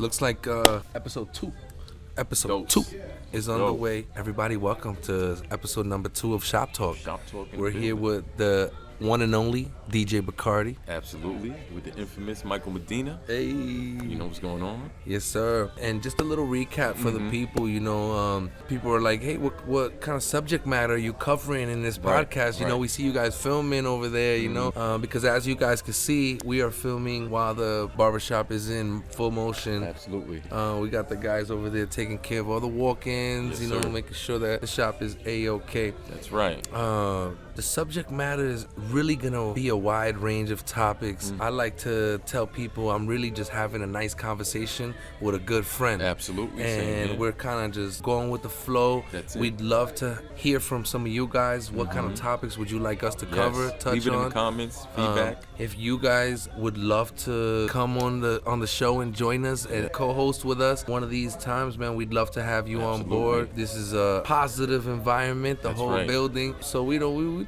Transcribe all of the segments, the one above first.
looks like episode 2. Episode Dose. 2 is on the way. Everybody, welcome to episode number 2 of Shop Talk. Shop Talk. We're here with the one and only DJ Bacardi. Absolutely. With the infamous Michael Medina. Hey. You know what's going on? Yes, sir. And just a little recap for the people. You know, people are like, hey, what kind of subject matter are you covering in this podcast? You know, we see you guys filming over there, you know, because as you guys can see, we are filming while the barbershop is in full motion. Absolutely. We got the guys over there taking care of all the walk-ins, Yes, you know, sir. making sure that the shop is A-okay. That's right. The subject matter is really gonna be a wide range of topics. I like to tell people I'm really just having a nice conversation with a good friend. Absolutely. And Same here. we're kind of just going with the flow. That's it. We'd love to hear from some of you guys. What kind of topics would you like us to cover, touch Leave it on? in the comments, feedback. If you guys would love to come on the show and join us and co-host with us one of these times, man, we'd love to have you on Absolutely. board. This is a positive environment, the That's whole right. building. So we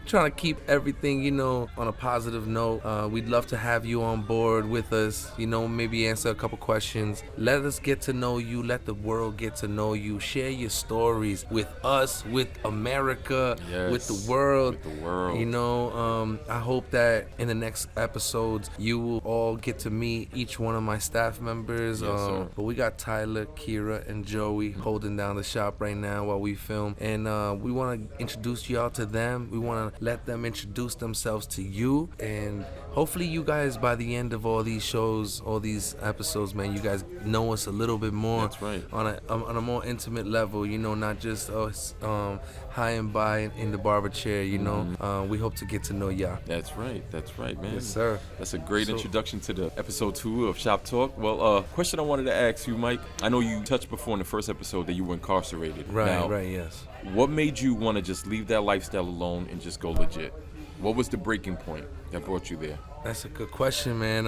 trying to keep everything, you know, on a positive note. We'd love to have you on board with us, you know, maybe answer a couple questions. Let us get to know you. Let the world get to know you. Share your stories with us, with America, Yes. with the world. With the world. You know, I hope that in the next episodes, you will all get to meet each one of my staff members. Yes, sir. But we got Tyler, Kira, and Joey holding down the shop right now while we film. And we want to introduce y'all to them. We want to let them introduce themselves to you. And hopefully you guys, by the end of all these shows, all these episodes, man, you guys know us a little bit more. That's right. On a more intimate level, you know, not just us high and by in the barber chair, you know. We hope to get to know y'all. That's right, man. Yes, sir. That's a great So- introduction to the episode 2 of Shop Talk. Well, question I wanted to ask you, Mike. I know you touched before in the first episode that you were incarcerated. Right, Now, right, yes. What made you want to just leave that lifestyle alone and just go legit? What was the breaking point that brought you there? That's a good question, man.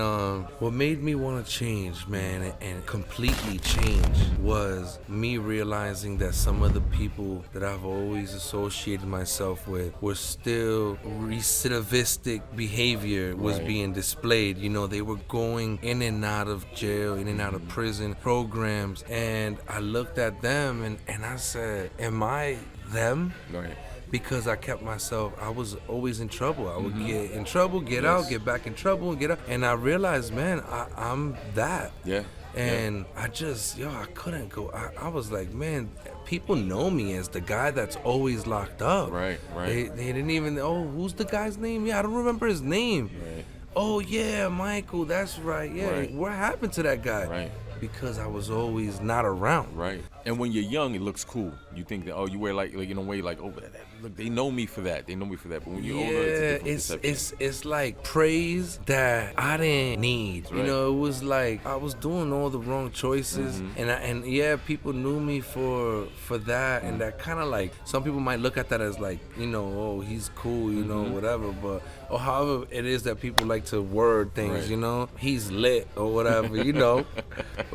What made me want to change, man, and completely change was me realizing that some of the people that I've always associated myself with were still recidivistic behavior was Right. being displayed. You know, they were going in and out of jail, in and out of prison programs, and I looked at them and I said, am I them? Right. Because I kept myself, I was always in trouble. I would get in trouble, get out, get back in trouble, get out. And I realized, man, I'm that. Yeah. And I just, I couldn't go. I was like, man, people know me as the guy that's always locked up. Right. They didn't even, who's the guy's name? Yeah, I don't remember his name. Right. Oh, yeah, Michael, that's right. Yeah, Right. what happened to that guy? Right. Because I was always not around. Right. And when you're young, it looks cool. You think that, you wear like in a way like, look, they know me for that. But when you're older, it's a different perception. it's like praise that I didn't need. That's You right. know, it was like I was doing all the wrong choices, and people knew me for that, and that kind of like some people might look at that as like, you know, oh, he's cool, you know, whatever, but or however it is that people like to word things, Right. you know, he's lit or whatever, you know.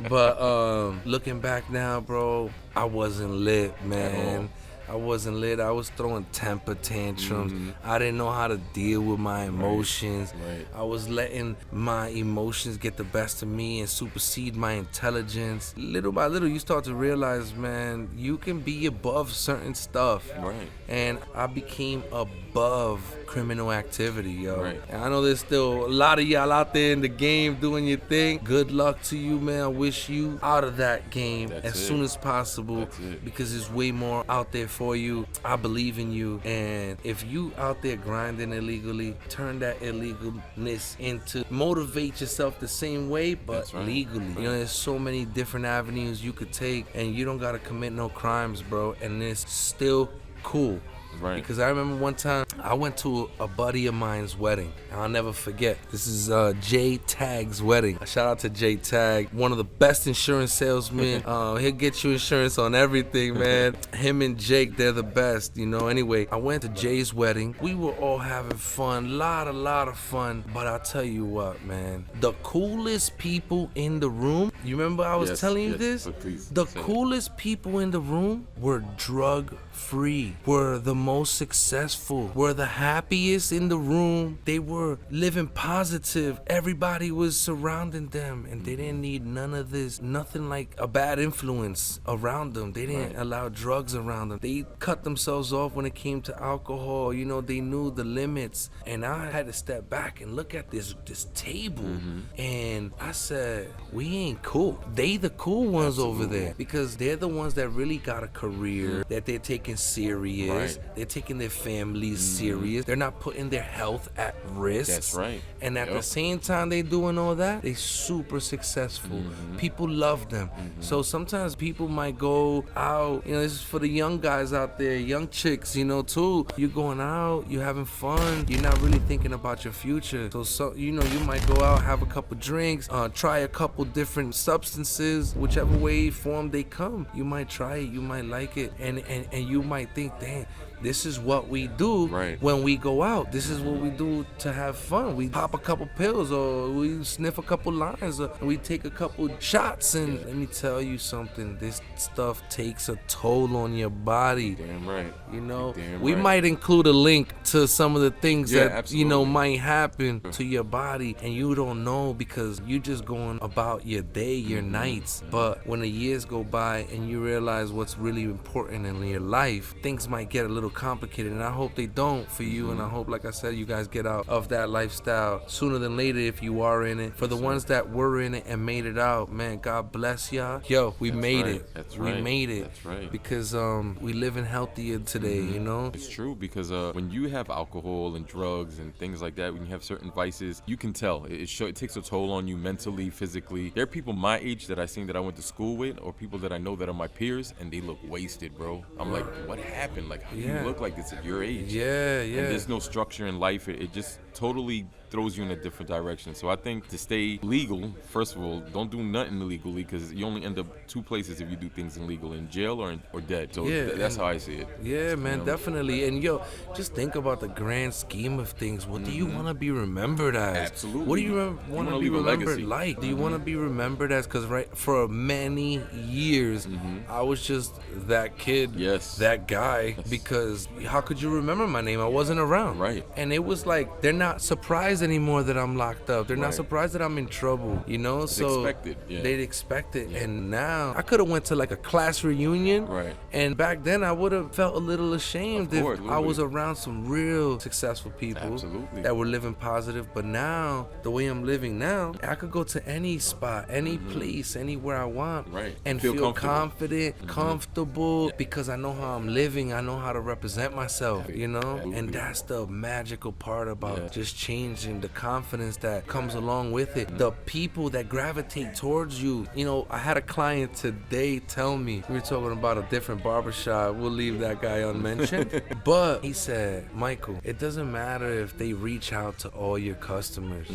But looking back now, bro, I wasn't lit, man. I wasn't lit. I was throwing temper tantrums. I didn't know how to deal with my emotions. Right. I was letting my emotions get the best of me and supersede my intelligence. Little by little, you start to realize, man, you can be above certain stuff. Right. And I became above criminal activity, yo. Right. And I know there's still a lot of y'all out there in the game doing your thing. Good luck to you, man. I wish you out of that game That's as it. soon as possible. That's it. Because there's way more out there for you. I believe in you. And if you out there grinding illegally, turn that illegalness into motivate yourself the same way, but That's right. legally. You know, there's so many different avenues you could take, and you don't gotta commit no crimes, bro. And it's still cool. Right. Because I remember one time I went to a buddy of mine's wedding, and I'll never forget. This is Jay Tag's wedding. A shout out to Jay Tag, one of the best insurance salesmen. He'll get you insurance on everything, man. Him and Jake, they're the best, you know. Anyway, I went to Jay's wedding. We were all having fun, lot of fun. But I'll tell you what, man, the coolest people in the room. You remember I was telling you this? But please The say it. coolest people in the room were drug free, were the most successful, were the happiest in the room. They were living positive. Everybody was surrounding them, and they didn't need none of this, nothing like a bad influence around them. They didn't allow drugs around them. They cut themselves off when it came to alcohol. You know, they knew the limits. And I had to step back and look at this table, and I said, we ain't cool. They the cool ones over there, because they're the ones that really got a career, that they're taking serious. They're taking their families serious. They're not putting their health at risk. That's right. And at the same time they doing all that, they super successful. People love them. So sometimes people might go out, you know, this is for the young guys out there, young chicks, you know, too. You're going out, you're having fun, you're not really thinking about your future. So you know, you might go out, have a couple drinks, try a couple different substances, whichever way form they come. You might try it, you might like it, and you might think, dang, this is what we do when we go out. This is what we do to have fun. We pop a couple pills, or we sniff a couple lines, or we take a couple shots. And let me tell you something, this stuff takes a toll on your body. Damn right. You know, we might include a link to some of the things that, you know, might happen to your body, and you don't know because you just going about your day, your nights. But when the years go by and you realize what's really important in your life, things might get a little complicated, and I hope they don't for you, and I hope, like I said, you guys get out of that lifestyle sooner than later if you are in it. For the ones that were in it and made it out, man, God bless y'all. Yo, we made it. We made it. That's right. Because we living healthier today, you know? It's true, because when you have alcohol and drugs and things like that, when you have certain vices, you can tell. It takes a toll on you mentally, physically. There are people my age that I seen that I went to school with, or people that I know that are my peers, and they look wasted, bro. I'm like, what happened? Like, how do you look like this at your age? And there's no structure in life. It just totally throws you in a different direction. So I think to stay legal, first of all, don't do nothing illegally, because you only end up two places if you do things illegal: in jail or dead. So that's how I see it. Yeah, man, you know? Definitely. And yo, just think about the grand scheme of things. What do you want to be remembered as? Absolutely. What do you want to be remembered like? Do you want to be remembered as? Because for many years, I was just that kid, that guy, because how could you remember my name? I wasn't around. And it was like, they're not surprised anymore that I'm locked up. They're not surprised that I'm in trouble, you know? So they'd expect it. And now I could have went to like a class reunion, and back then I would have felt a little ashamed if I was around some real successful people that were living positive. But now, the way I'm living now, I could go to any spot, any place, anywhere I want, and feel confident, comfortable, because I know how I'm living. I know how to represent myself, you know? And that's the magical part about just changing, the confidence that comes along with it, the people that gravitate towards you. You know, I had a client today tell me, we were talking about a different barbershop, we'll leave that guy unmentioned, but he said, Michael, it doesn't matter if they reach out to all your customers.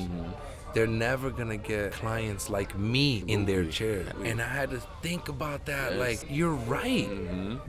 They're never gonna get clients like me in their chair. And I had to think about that. Like, you're right.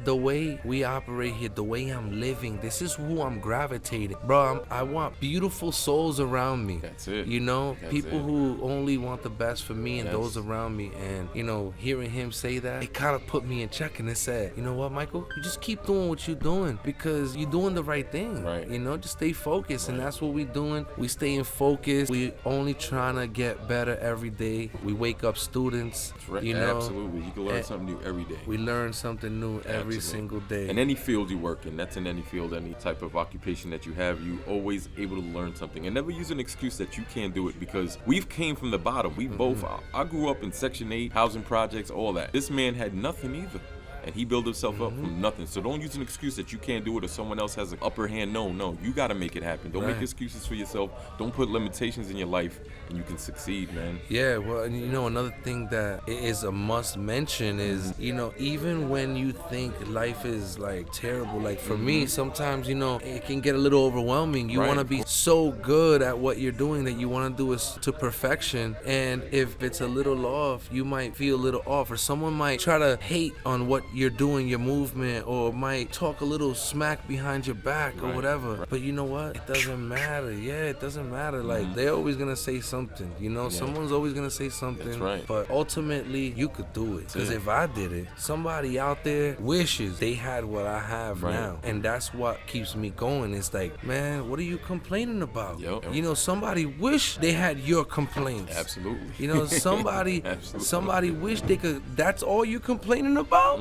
The way we operate here, the way I'm living, this is who I'm gravitating. Bro, I want beautiful souls around me. That's it. You know, people who only want the best for me and those around me. And, you know, hearing him say that, it kind of put me in check, and it said, you know what, Michael? You just keep doing what you're doing, because you're doing the right thing. You know, just stay focused. And that's what we're doing. We staying focused. We only trying to get better every day. We wake up students, you know. Absolutely. You can learn something new every day. We learn something new every single day. In any field you work in, that's in any field, any type of occupation that you have, you always able to learn something. And never use an excuse that you can't do it, because we've came from the bottom. We both, I grew up in Section 8, housing projects, all that. This man had nothing either, and he built himself up from nothing. So don't use an excuse that you can't do it, or someone else has an upper hand. No, you got to make it happen. Don't make excuses for yourself. Don't put limitations in your life, and you can succeed, man. Yeah, well, and you know, another thing that is a must mention is, you know, even when you think life is like terrible, like for me, sometimes, you know, it can get a little overwhelming. You want to be so good at what you're doing that you want to do it to perfection. And if it's a little off, you might feel a little off, or someone might try to hate on what you're doing your movement, or might talk a little smack behind your back or whatever. But you know what? It doesn't matter. Yeah, it doesn't matter. Like, they're always gonna say something. You know, someone's always gonna say something. That's right. But ultimately, you could do it. Because if I did it, somebody out there wishes they had what I have now. And that's what keeps me going. It's like, man, what are you complaining about? You know, somebody wish they had your complaints. Absolutely. You know, somebody wish they could. That's all you complaining about?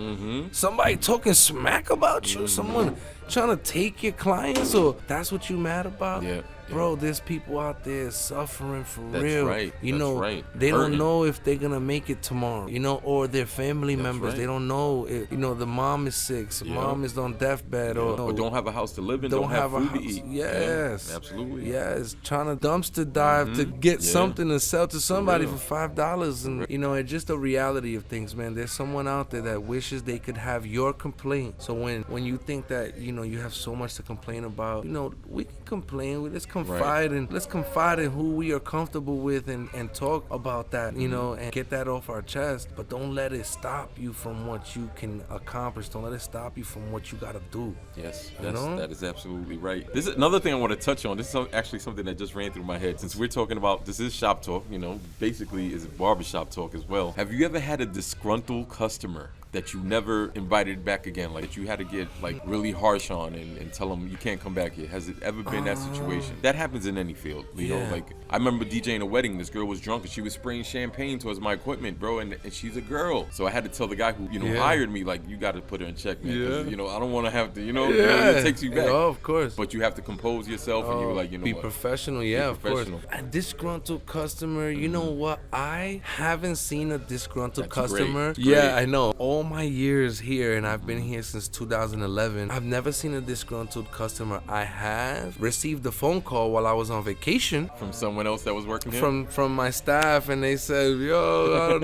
Somebody talking smack about you? Someone trying to take your clients? Or that's what you mad about? Bro, there's people out there suffering for real. You know, they don't know if they're gonna make it tomorrow. You know, or their family members. They don't know if, you know, the mom is sick, the mom is on deathband, or don't have a house to live in, don't have food to eat. Yes, absolutely. Yes, trying to dumpster dive to get something to sell to somebody for $5, and you know, it's just a reality of things, man. There's someone out there that wishes they could have your complaint. So when you think that, you know, you have so much to complain about, you know, we can complain. Let's confide in who we are comfortable with, and talk about that, you know, and get that off our chest. But don't let it stop you from what you can accomplish. Don't let it stop you from what you gotta do. Yes, that is absolutely right. This is another thing I want to touch on. This is actually something that just ran through my head. Since we're talking about, this is shop talk, you know, basically is barbershop talk as well. Have you ever had a disgruntled customer that you never invited back again, like that you had to get like really harsh on and tell them you can't come back here? Has it ever been that situation? That happens in any field, you know. Like, I remember DJing a wedding. This girl was drunk and she was spraying champagne towards my equipment, bro, and she's a girl. So I had to tell the guy who, you know, hired me, like, you got to put her in check, man. 'Cause, you know, I don't want to have to, you know, it takes you back. Oh, of course. But you have to compose yourself, and you're like, you know, be professional. Of course. A disgruntled customer. You know what? I haven't seen a disgruntled customer. I know. All my years here, and I've been here since 2011. I've never seen a disgruntled customer. I have received a phone call while I was on vacation from someone else that was working here, from my staff, and they said, "Yo,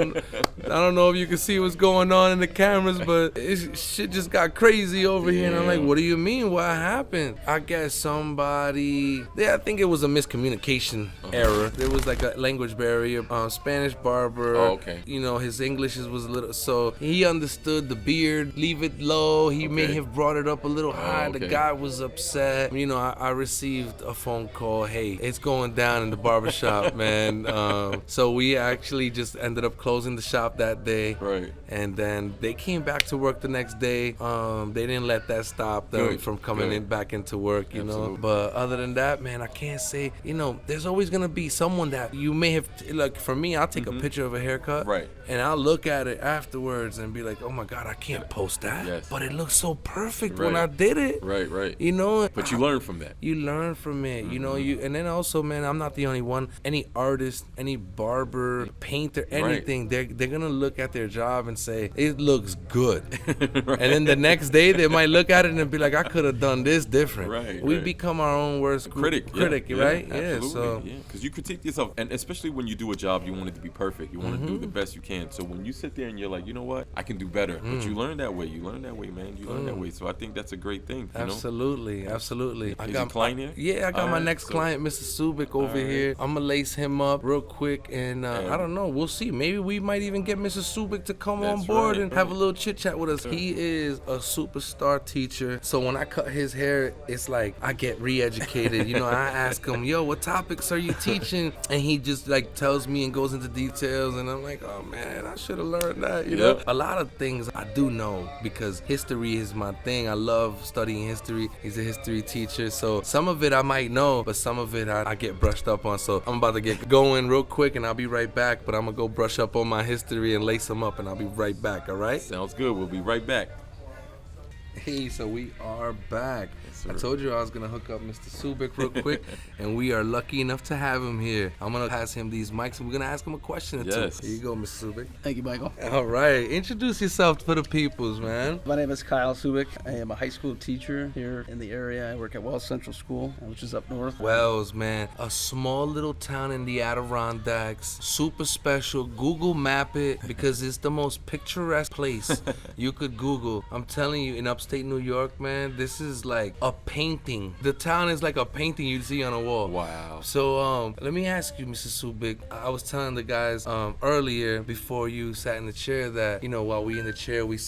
I don't know if you can see what's going on in the cameras, but shit just got crazy over here." And I'm like, "What do you mean? What happened?" I guess somebody. I think it was a miscommunication error. There was like a language barrier. Spanish barber. You know, his English was a little, so he understood the beard, leave it low. He may have brought it up a little high. The guy was upset. You know, I received a phone call. Hey, it's going down in the barbershop, man. So we actually just ended up closing the shop that day. And then they came back to work the next day. They didn't let that stop them from coming back into work, you know. But other than that, man, I can't say, you know, there's always gonna be someone that you may have, like for me, I'll take a picture of a haircut, and I'll look at it afterwards and be like, oh my God, I can't post that, but it looks so perfect when I did it. You know, but you learn from that. You learn from it, you know. And then also, man, I'm not the only one. Any artist, any barber, painter, anything, they're gonna look at their job and say it looks good. And then the next day they might look at it and be like, I could have done this different. We become our own worst critic, right? Absolutely. Because you critique yourself, and especially when you do a job, you want it to be perfect. You want to do the best you can. So when you sit there and you're like, you know what, I can do better. But you learn that way. You learn that way, man. You learn that way. So I think that's a great thing. Absolutely. I got a client here? Yeah, I got my next client, Mr. Subic, over here. I'm gonna lace him up real quick, and I don't know. We'll see. Maybe we might even get Mr. Subic to come on board and have a little chit chat with us. He is a superstar teacher. So when I cut his hair, it's like I get re-educated. You know, I ask him, yo, what topics are you teaching? And he just like tells me and goes into details, and I'm like, oh man, I should have learned that. You know, a lot of things I do know because history is my thing. I love studying history. He's a history teacher, so some of it I might know, but some of it I get brushed up on. So I'm about to get going real quick, and I'll be right back. But I'm gonna go brush up on my history and lace them up, and I'll be right back. All right? Sounds good. We'll be right back. Hey, so we are back. I told you I was going to hook up Mr. Subic real quick, and we are lucky enough to have him here. I'm going to pass him these mics, and we're going to ask him a question or two. Here you go, Mr. Subic. Thank you, Michael. All right. Introduce yourself for the peoples, man. My name is Kyle Subic. I am a high school teacher here in the area. I work at Wells Central School, which is up north. Wells, man. A small little town in the Adirondacks. Super special. Google map it because it's the most picturesque place you could Google. I'm telling you, in upstate upstate New York, man, this is like a painting. The town is like a painting you'd see on a wall. Wow. So let me ask you, Mr. Subik. I was telling the guys earlier before you sat in the chair that, you know, while we in the chair, we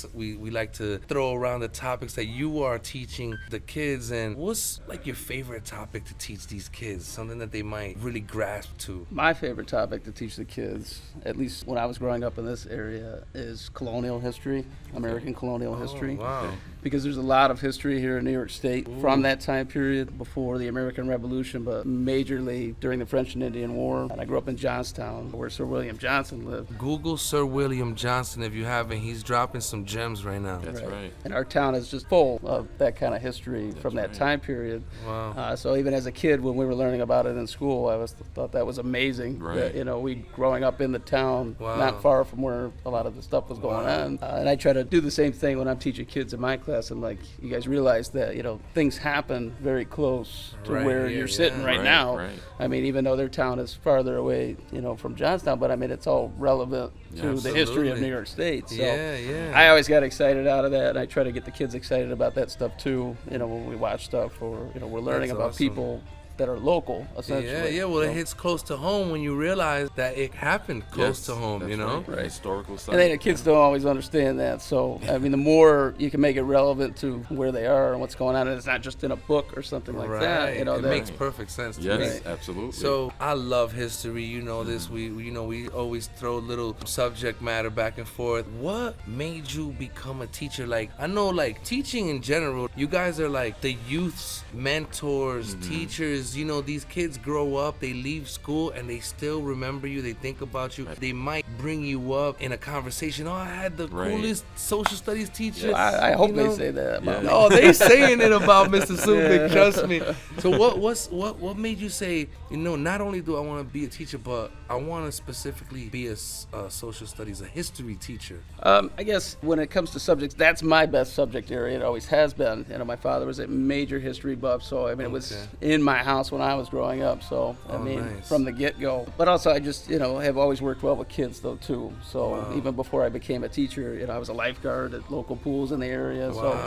like to throw around the topics that you are teaching the kids. And what's like your favorite topic to teach these kids? Something that they might really grasp to. My favorite topic to teach the kids, at least when I was growing up in this area, is colonial history, American colonial history. Wow. Because there's a lot of history here in New York State from that time period before the American Revolution, but majorly during the French and Indian War. And I grew up in Johnstown, where Sir William Johnson lived. Google Sir William Johnson if you haven't. He's dropping some gems right now. That's right. And our town is just full of that kind of history from that time period. Wow. So even as a kid, when we were learning about it in school, I thought that was amazing. Right. That, you know, we growing up in the town, not far from where a lot of the stuff was going on. And I try to do the same thing when I'm teaching kids in my class. I'm like, you guys realize that, you know, things happen very close to where you're sitting right now. Right. I mean, even though their town is farther away, you know, from Johnstown, but I mean, it's all relevant to the history of New York State. So I always got excited out of that, and I try to get the kids excited about that stuff too, you know, when we watch stuff or, you know, we're learning about people that are local, essentially. Well, it hits close to home when you realize that it happened close to home, you know? Right. Historical side. And then the kids don't always understand that. So, I mean, the more you can make it relevant to where they are and what's going on, and it's not just in a book or something like that. You know, it makes perfect sense to me. Yes, absolutely. So, I love history. You know this. We always throw little subject matter back and forth. What made you become a teacher? Like, I know, like, teaching in general, you guys are like the youth's mentors, teachers. You know, these kids grow up, they leave school, and they still remember you. They think about you. They might bring you up in a conversation. Oh, I had the coolest social studies teacher. I hope they say that about me. Oh, they saying it about Mr. Subik, trust me. So what made you say, you know, not only do I want to be a teacher, but I want to specifically be a social studies, a history teacher? I guess when it comes to subjects, that's my best subject area. It always has been. You know, my father was a major history buff, so I mean, it was in my house when I was growing up. So I mean, from the get-go. But also, I just, you know, have always worked well with kids though too. So even before I became a teacher, you know, I was a lifeguard at local pools in the area. So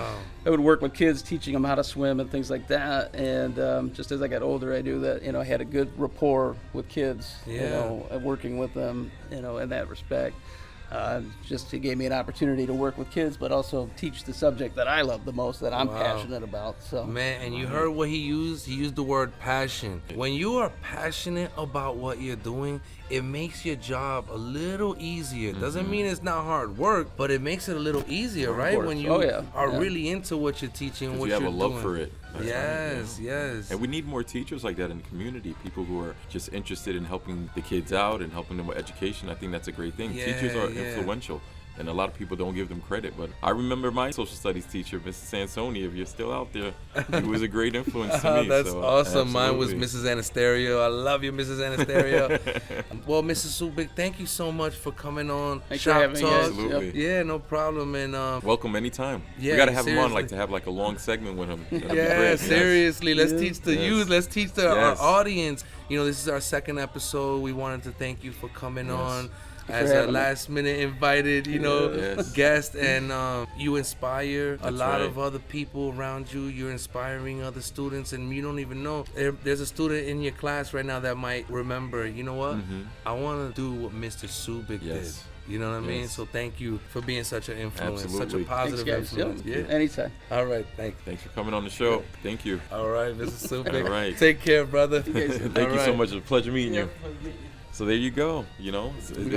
I would work with kids, teaching them how to swim and things like that. And just as I got older, I knew that, you know, I had a good rapport with kids. You know, and working with them, you know, in that respect. Just it gave me an opportunity to work with kids, but also teach the subject that I love the most, that I'm passionate about. So man, and you heard what he used? He used the word passion. When you are passionate about what you're doing, it makes your job a little easier. Doesn't mean it's not hard work, but it makes it a little easier, right? When you are really into what you're teaching, what you have you're a love doing. for it. Yes. And we need more teachers like that in the community, people who are just interested in helping the kids out and helping them with education. I think that's a great thing. Teachers are influential, and a lot of people don't give them credit. But I remember my social studies teacher, Mrs. Sansoni, if you're still out there, he was a great influence to me. That's awesome. Absolutely. Mine was Mrs. Anastario. I love you, Mrs. Anastario. Well, Mrs. Subik, thank you so much for coming on Shop Talk. Absolutely. Yeah, no problem. And welcome anytime. Yeah, we got to have him on, seriously. like, to have like a long segment with him. That'd be yeah, great. seriously. Let's teach the youth. Let's teach our Yes. audience. You know, this is our second episode. We wanted to thank you for coming on as a having last minute invited, you know, guest. And you inspire a lot of other people around you. You're inspiring other students, and you don't even know. There's a student in your class right now that might remember, you know what? I want to do what Mr. Subik did. You know what I mean? So thank you for being such an influence, such a positive influence. Yeah, anytime. All right, Thanks for coming on the show. Thank you. All right, Mr. Subik. All right. Take care, brother. Thank you so much. It's a pleasure meeting you. So there you go. You know,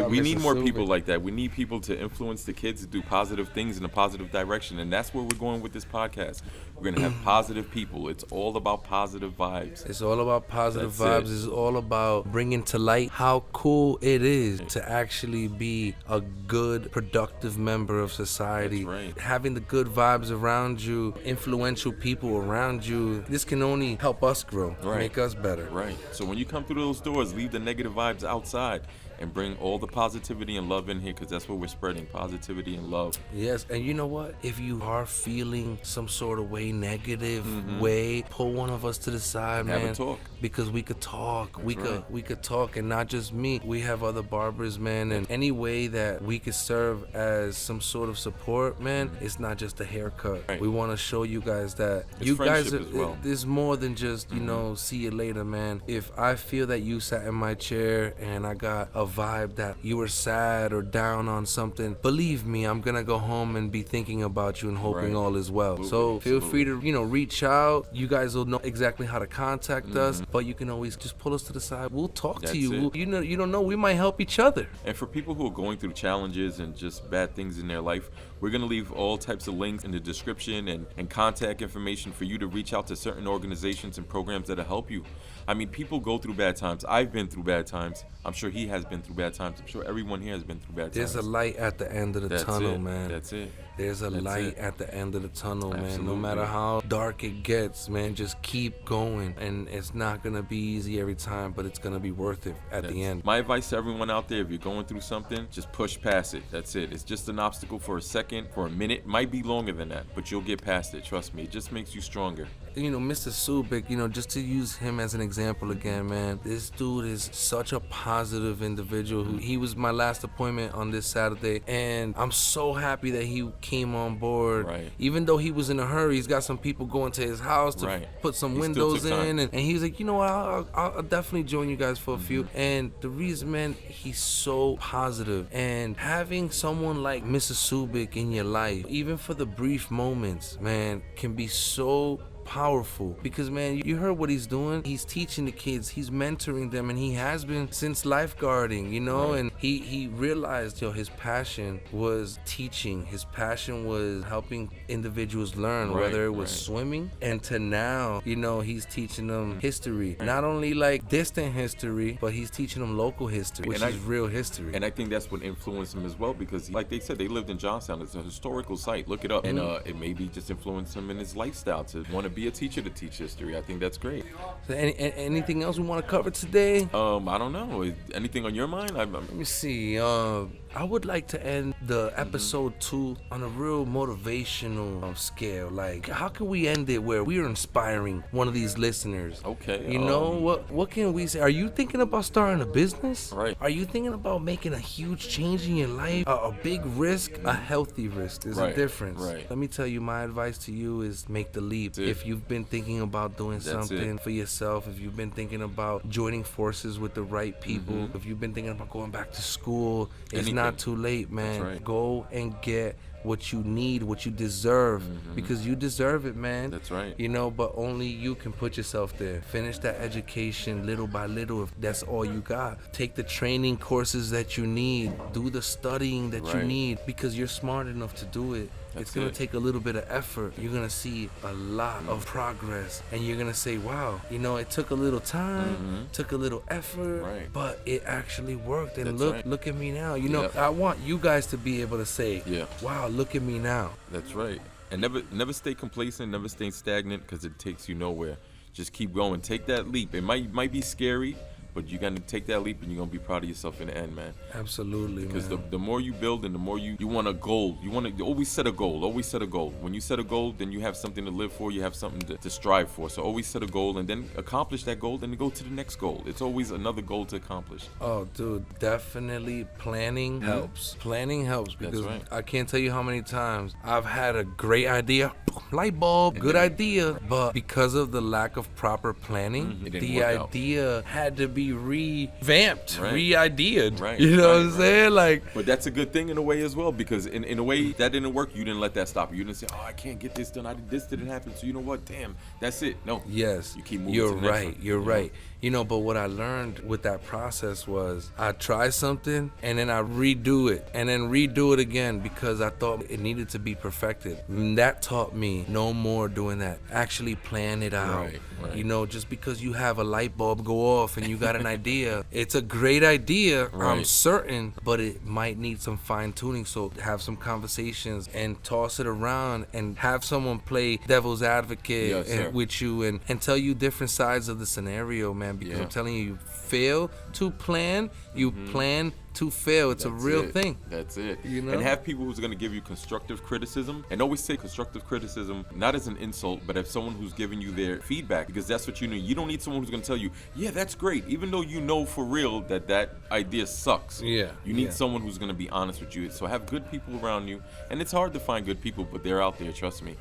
we need more people like that. We need people to influence the kids to do positive things in a positive direction. And that's where we're going with this podcast. We're going to have positive people. It's all about positive vibes. It's all about positive vibes. It's all about bringing to light how cool it is to actually be a good, productive member of society. That's right. Having the good vibes around you, influential people around you, this can only help us grow, make us better. Right. So when you come through those doors, leave the negative vibes outside and bring all the positivity and love in here, because that's what we're spreading, positivity and love. Yes, and you know what? If you are feeling some sort of way, negative way, pull one of us to the side, man. Have a talk. Because we could talk. That's We could talk, and not just me. We have other barbers, man, and any way that we could serve as some sort of support, man, it's not just a haircut. Right. We want to show you guys that It's you guys friendship as well. there's more than just, you know, see you later, man. If I feel that you sat in my chair and I got a vibe that you were sad or down on something, believe me, I'm gonna go home and be thinking about you and hoping all is well. Absolutely. So feel free Absolutely. to, you know, reach out. You guys will know exactly how to contact us, but you can always just pull us to the side. We'll talk That's to you. it. You know, you don't know, we might help each other. And for people who are going through challenges and just bad things in their life, we're going to leave all types of links in the description and contact information for you to reach out to certain organizations and programs that'll help you. I mean, people go through bad times. I've been through bad times. I'm sure he has been through bad times. I'm sure everyone here has been through bad There's times. a light at the end of the That's tunnel, it. man. That's it. There's a That's light it. at the end of the tunnel, man. No Absolutely. matter how dark it gets, man, just keep going. And it's not going to be easy every time, but it's going to be worth it at the end. My advice to everyone out there, if you're going through something, just push past it. That's it. It's just an obstacle for a second, for a minute. Might be longer than that, but you'll get past it. Trust me. It just makes you stronger. You know, Mr. Subic, you know, just to use him as an example again, man, this dude is such a positive individual. He was my last appointment on this Saturday, and I'm so happy that he came on board. Right. Even though he was in a hurry, he's got some people going to his house to Right. put some He still windows took time. in, and he was like, you know what, I'll definitely join you guys for a few. And the reason, man, he's so positive. And having someone like Mr. Subic in your life, even for the brief moments, man, can be so powerful, because man, you heard what he's doing. He's teaching the kids, he's mentoring them, and he has been since lifeguarding, you know. Right. And he realized, yo, his passion was teaching. His passion was helping individuals learn, Right, whether it was right. swimming, and to now, you know, he's teaching them history, not only like distant history, but he's teaching them local history, which is real history. And I think that's what influenced him as well, because like they said, they lived in Johnstown. It's a historical site. Look it up. And it maybe just influenced him in his lifestyle to want to be a teacher to teach history. I think that's great. So anything else we want to cover today? I don't know. Anything on your mind? Let me see. I would like to end the episode 2 on a real motivational scale. Like, how can we end it where we're inspiring one of these listeners? Okay. You know, what can we say? Are you thinking about starting a business? Right. Are you thinking about making a huge change in your life? A big risk, a healthy risk. There's a Right, difference. right. Let me tell you, my advice to you is make the leap. That's it. If you've been thinking about doing That's something it. for yourself, if you've been thinking about joining forces with the right people, if you've been thinking about going back to school, it's Anything. not too late, man. That's right. Go and get what you need, what you deserve, because you deserve it, man. That's right. You know, but only you can put yourself there. Finish that education little by little if that's all you got. Take the training courses that you need. Do the studying that you Right. need, because you're smart enough to do it. That's It's gonna it. take a little bit of effort. You're gonna see a lot of progress, and you're gonna say, wow, you know, it took a little time, took a little effort, Right. but it actually worked. And That's look right. look at me now. You know, Yeah. I want you guys to be able to say, Yeah. wow, look at me now. That's right. And never stay complacent, never stay stagnant, because it takes you nowhere. Just keep going. Take that leap. It might be scary, but you're gonna take that leap and you're gonna be proud of yourself in the end, man. Absolutely, Because man. the more you build and the more you want a goal, you want to always set a goal. Always set a goal. When you set a goal, then you have something to live for. You have something to strive for. So always set a goal and then accomplish that goal. Then go to the next goal. It's always another goal to accomplish. Oh, dude, definitely planning helps. Planning helps, because right. I can't tell you how many times I've had a great idea, light bulb, good idea, but because of the lack of proper planning, It didn't the work out. idea had to be revamped, Right. re-ideaed. Right, You know right, what I'm saying? Like, But that's a good thing in a way as well, because in a way that didn't work. You didn't let that stop you. You didn't say, oh, I can't get this done. This didn't happen. So you know what? Damn, that's it. No. yes, You keep moving you're to the next right. one, You're you know? right. You know, but what I learned with that process was I try something and then I redo it and then redo it again, because I thought it needed to be perfected. And that taught me. No more doing that. Actually plan it out. Right. You know, just because you have a light bulb go off and you got an idea, it's a great idea, I'm certain, but it might need some fine tuning. So have some conversations and toss it around and have someone play devil's advocate with you and tell you different sides of the scenario, man, because I'm telling you, you fail to plan, you plan to fail. It's a real thing. That's it. You know? And have people who's going to give you constructive criticism, and always say constructive criticism not as an insult, but as someone who's giving you their feedback, because that's what you need. You don't need someone who's going to tell you, yeah, that's great, even though you know for real that idea sucks. You need someone who's going to be honest with you. So have good people around you, and it's hard to find good people, but they're out there, trust me.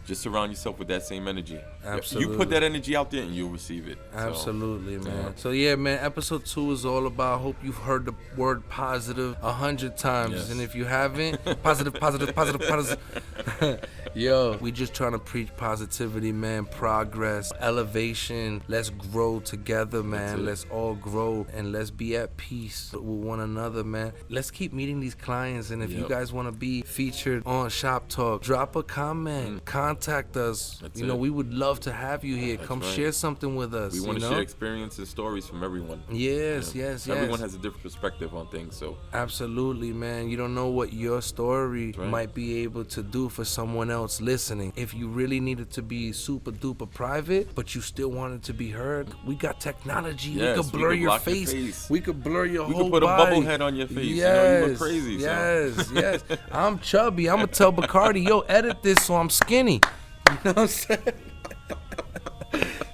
Just surround yourself with that same energy. Absolutely. You put that energy out there and you'll receive it. Absolutely, man. So yeah, man, episode 2 is all about, I hope you've heard the word positive 100 times, and if you haven't, positive. Yo, we just trying to preach positivity, man, progress, elevation. Let's grow together, man. Let's all grow and let's be at peace with one another, man. Let's keep meeting these clients, and if you guys want to be featured on Shop Talk, drop a comment, contact us. You know, we would love to have you here. Come share something with us. We want to share experiences, stories from everyone. Yes. Everyone has a different perspective on things, so absolutely, man. You don't know what your story might be able to do for someone else listening. If you really needed to be super duper private, but you still wanted to be heard, we got technology. We could blur your face. We could blur your whole body. We could put a bubble head on your face. You know, you look crazy. Yes. I'm chubby. I'm gonna tell Bacardi, yo, edit this so I'm skinny. You know what I'm saying?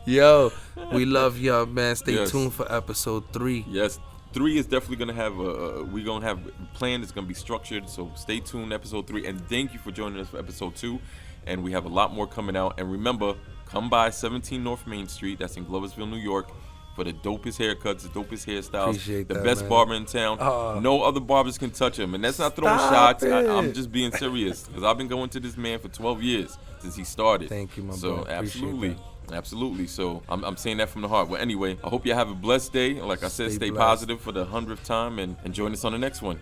Yo, we love y'all, man. Stay tuned for episode 3. Yes. 3 is definitely gonna have we're gonna have a plan that's gonna be structured, so stay tuned, episode 3, and thank you for joining us for episode 2, and we have a lot more coming out. And remember, come by 17 North Main Street, that's in Gloversville, New York, for the dopest haircuts, the dopest hairstyles, appreciate the that, best man. Barber in town. No other barbers can touch him, and that's not throwing shots. I'm just being serious, because I've been going to this man for 12 years since he started. Thank you, my bro. So Absolutely. So I'm saying that from the heart. Well, anyway, I hope you have a blessed day. Like I said, stay positive for the 100th time, and join us on the next one.